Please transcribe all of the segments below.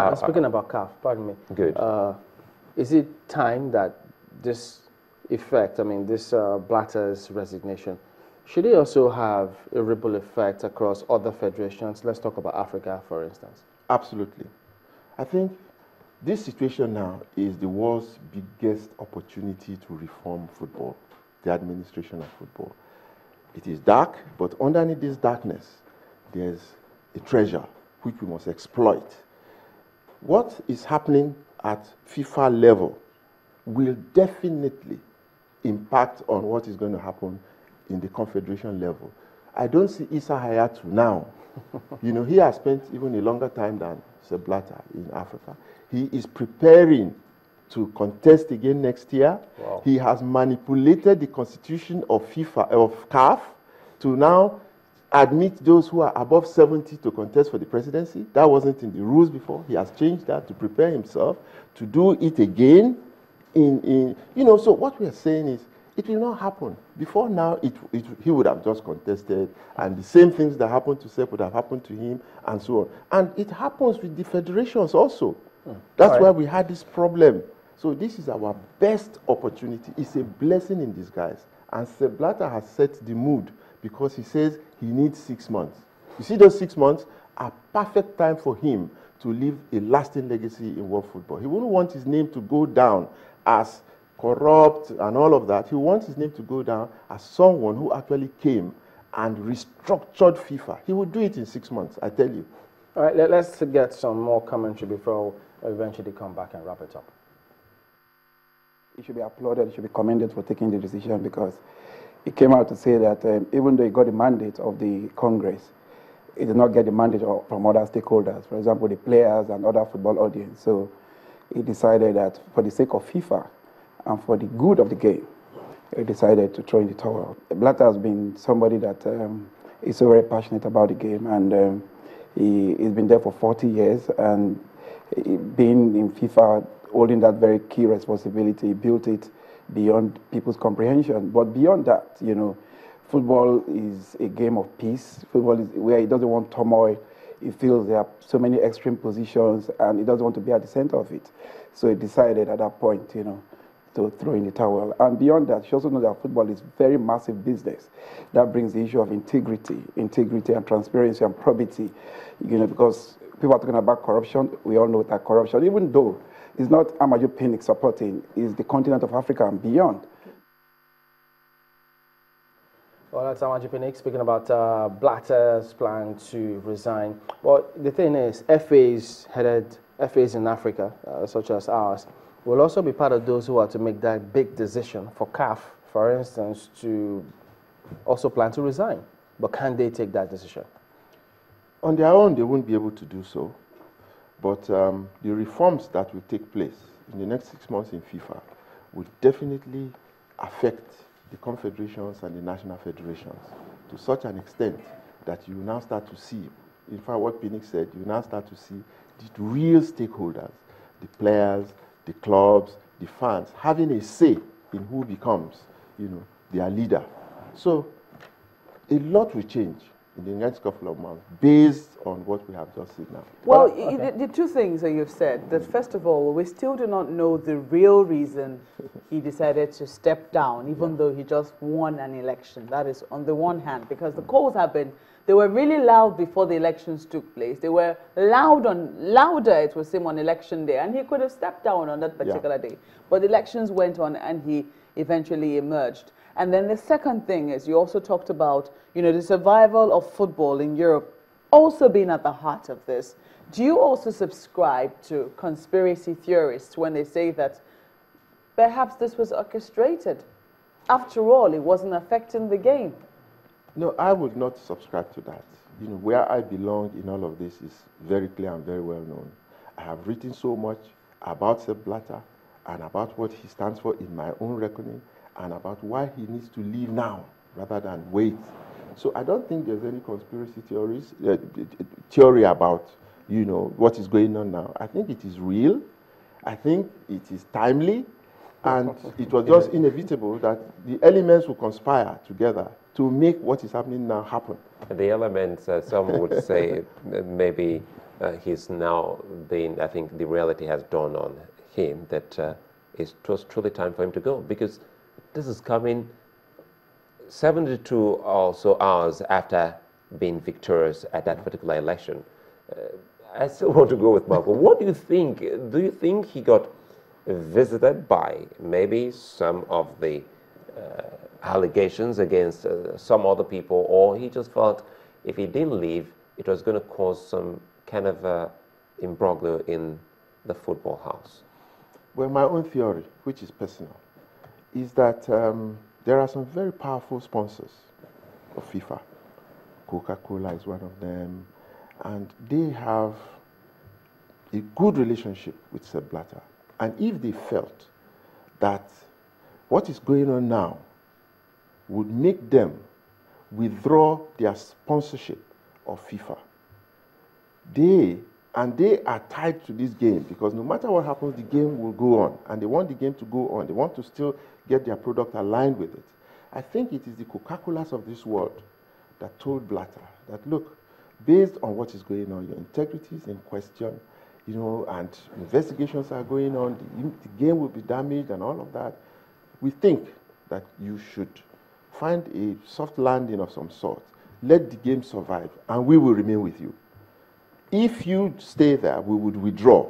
Speaking about CAF, pardon me. Good. Is it time that this effect, I mean, this Blatter's resignation, should it also have a ripple effect across other federations? Let's talk about Africa, for instance. Absolutely. I think this situation now is the world's biggest opportunity to reform football, the administration of football. It is dark, but underneath this darkness, there's a treasure which we must exploit. What is happening at FIFA level will definitely impact on what is going to happen in the confederation level. I don't see Issa Hayatou now. He has spent even a longer time than Sepp Blatter in Africa. He is preparing to contest again next year. Wow. He has manipulated the constitution of CAF to now admit those who are above 70 to contest for the presidency. That wasn't in the rules before. He has changed that to prepare himself to do it again. So what we are saying is, it will not happen. Before now, he would have just contested, and the same things that happened to Sepp would have happened to him, and so on. And it happens with the federations also. That's why we had this problem. So this is our best opportunity. It's a blessing in disguise. And Sepp Blatter has set the mood because he says he needs 6 months. You see, those 6 months are perfect time for him to leave a lasting legacy in world football. He wouldn't want his name to go down as corrupt and all of that. He wants his name to go down as someone who actually came and restructured FIFA. He would do it in 6 months, I tell you. All right, let's get some more commentary before we eventually come back and wrap it up. He should be applauded, he should be commended for taking the decision, because he came out to say that even though he got the mandate of the Congress, he did not get the mandate from other stakeholders, for example, the players and other football audience. So he decided that for the sake of FIFA and for the good of the game, he decided to throw in the towel. Blatter has been somebody that is so very passionate about the game, and he's been there for 40 years, and being in FIFA, holding that very key responsibility, he built it beyond people's comprehension. But beyond that, football is a game of peace. Football is where he doesn't want turmoil. He feels there are so many extreme positions, and he doesn't want to be at the center of it. So he decided at that point, to throw in the towel. And beyond that, you also know that football is very massive business. That brings the issue of integrity and transparency and probity, because people are talking about corruption. We all know that corruption, even though it's not Amaju Pinnick supporting, it's the continent of Africa and beyond. Well, that's Amaju Pinnick speaking about Blatter's plan to resign. Well, the thing is, FAs in Africa, such as ours, will also be part of those who are to make that big decision for CAF, for instance, to also plan to resign. But can they take that decision? On their own, they won't be able to do so. But the reforms that will take place in the next 6 months in FIFA will definitely affect the confederations and the national federations to such an extent that you now start to see, in fact, what Pinnick said, you now start to see the real stakeholders, the players, the clubs, the fans, having a say in who becomes, their leader. So a lot will change in the next couple of months based on what we have just seen now. Well, the two things that you've said, that first of all, we still do not know the real reason he decided to step down, even though he just won an election. That is on the one hand, because the calls have been, they were really loud before the elections took place. They were louder, it would seem, on election day, and he could have stepped down on that particular day. But the elections went on, and he eventually emerged. And then the second thing is, you also talked about, the survival of football in Europe also being at the heart of this. Do you also subscribe to conspiracy theorists when they say that perhaps this was orchestrated? After all, it wasn't affecting the game. No, I would not subscribe to that. Where I belong in all of this is very clear and very well known. I have written so much about Sepp Blatter and about what he stands for in my own reckoning, and about why he needs to leave now rather than wait. So I don't think there's any conspiracy theory about, what is going on now. I think it is real. I think it is timely. And it was just inevitable that the elements will conspire together to make what is happening now happen. The elements, some would say, maybe he's now been, I think the reality has dawned on him that it was truly time for him to go, because this is coming 72 or so hours after being victorious at that particular election. I still want to go with Marco. What do you think? Do you think he got visited by maybe some of the allegations against some other people, or he just felt if he didn't leave, it was going to cause some kind of imbroglio in the football house? Well, my own theory, which is personal, is that there are some very powerful sponsors of FIFA. Coca-Cola is one of them, and they have a good relationship with Sepp Blatter. And if they felt that what is going on now would make them withdraw their sponsorship of FIFA, they are tied to this game, because no matter what happens, the game will go on, and they want the game to go on. They want to still get their product aligned with it. I think it is the Coca-Colas of this world that told Blatter that, look, based on what is going on, your integrity is in question, you know, and investigations are going on, the game will be damaged and all of that. We think that you should find a soft landing of some sort, let the game survive, and we will remain with you. If you stay there, we would withdraw.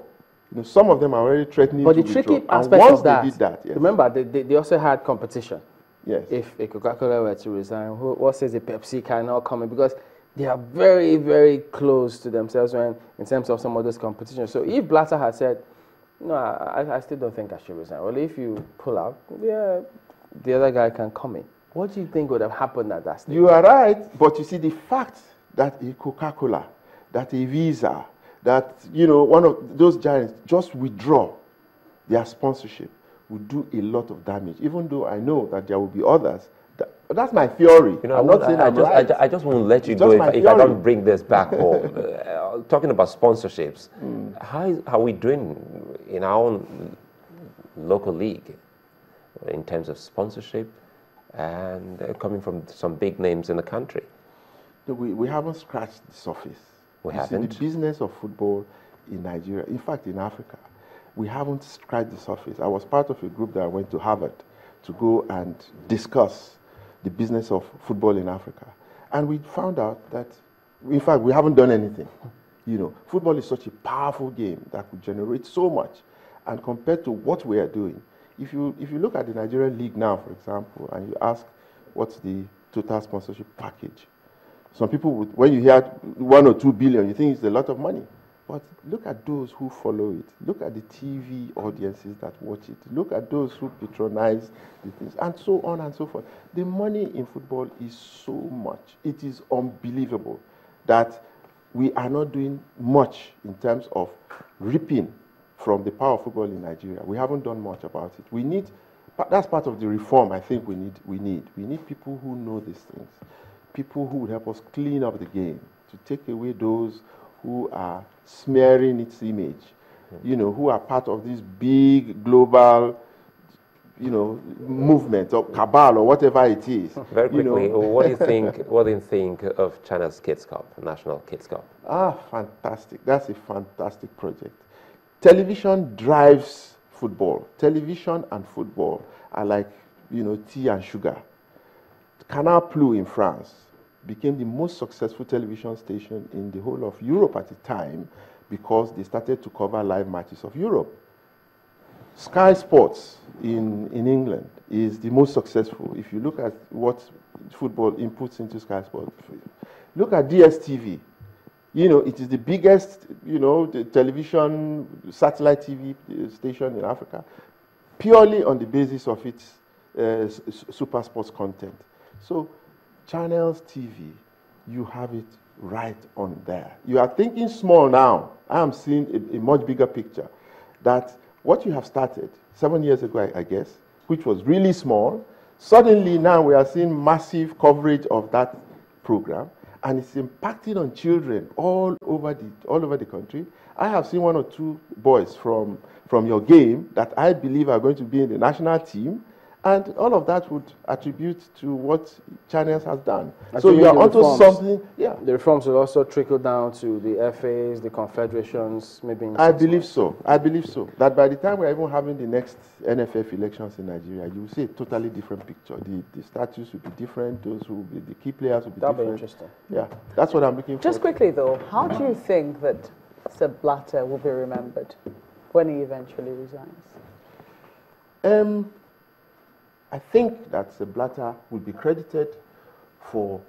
You know, some of them are already threatening but to the withdraw. tricky aspect of that, they did that, yes. remember, they also had competition. Yes. If a Coca-Cola were to resign, what says a Pepsi cannot come in? Because they are very, very close to themselves in terms of some of those competitions. So if Blatter had said, no, I still don't think I should resign. Well, if you pull out, yeah, the other guy can come in. What do you think would have happened at that stage? You are right, but you see, the fact that a Coca-Cola, that a Visa, that, you know, one of those giants just withdraw their sponsorship would do a lot of damage, even though I know that there will be others. That's my theory. You know, I'm not saying I'm right. I just want to let you It's go just if my I don't theory. bring this back home. Talking about sponsorships, how are we doing in our own local league in terms of sponsorship and coming from some big names in the country? We haven't scratched the surface. We You haven't? see, the business of football in Nigeria, in fact in Africa, we haven't scratched the surface. I was part of a group that went to Harvard to go and discuss the business of football in Africa. And we found out that, in fact, we haven't done anything. You know, football is such a powerful game that could generate so much. And compared to what we are doing, if you look at the Nigerian league now, for example, and you ask what's the total sponsorship package, some people, when you hear 1 or 2 billion, you think it's a lot of money. But look at those who follow it. Look at the TV audiences that watch it. Look at those who patronize the things, and so on and so forth. The money in football is so much. It is unbelievable that we are not doing much in terms of reaping from the power of football in Nigeria. We haven't done much about it. We need, that's part of the reform I think we need people who know these things, people who would help us clean up the game, to take away those who are smearing its image, you know, who are part of this big global, you know, movement or cabal or whatever it is. Very quickly, you know. what do you think? What do you think of China's Kids Cup, National Kids Cup? Ah, fantastic! That's a fantastic project. Television drives football. Television and football are like, you know, tea and sugar. Canal Plus in France became the most successful television station in the whole of Europe at the time, because they started to cover live matches of Europe. Sky Sports in England is the most successful. If you look at what football inputs into Sky Sports, look at DSTV. You know, it is the biggest, you know, the television, satellite TV station in Africa, purely on the basis of its super sports content. So, Channels TV, you have it right on there. You are thinking small now. I am seeing a much bigger picture. That what you have started 7 years ago, I guess, which was really small, suddenly now we are seeing massive coverage of that program, and it's impacting on children all over the country. I have seen 1 or 2 boys from your game that I believe are going to be in the national team, And all of that would attribute to what channels has done. So Assuming you are the onto reforms- something, yeah. The reforms will also trickle down to the FAs, the confederations, maybe in I 6 believe months. so. I believe so. That by the time we're even having the next NFF elections in Nigeria, you will see a totally different picture. The status will be different. Those who will be the key players will be That'll be different. interesting. Yeah, that's what I'm looking for. Just quickly though, how do you think that Sepp Blatter will be remembered when he eventually resigns? I think that the Blatter will be credited for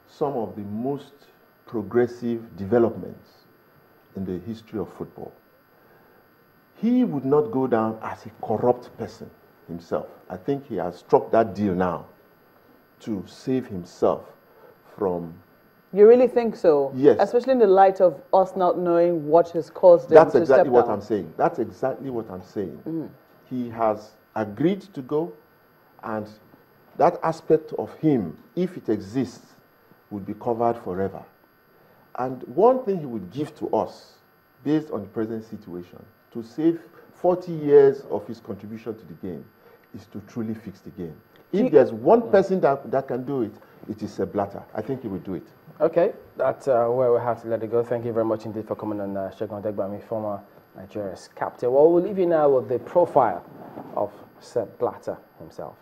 some of the most progressive developments in the history of football. He would not go down as a corrupt person himself. I think he has struck that deal now to save himself from... You really think so? Yes. Especially in the light of us not knowing what has caused him That's to exactly step what down. I'm saying. That's exactly what I'm saying. He has agreed to go, and that aspect of him, if it exists, will be covered forever. And one thing he would give to us, based on the present situation, to save 40 years of his contribution to the game, is to truly fix the game. If there's one person that can do it, it is Sepp Blatter. I think he will do it. Okay, that's where we have to let it go. Thank you very much indeed for coming on Segun Odegbami, former Nigeria's captain. Well, we'll leave you now with the profile of Sepp Blatter himself.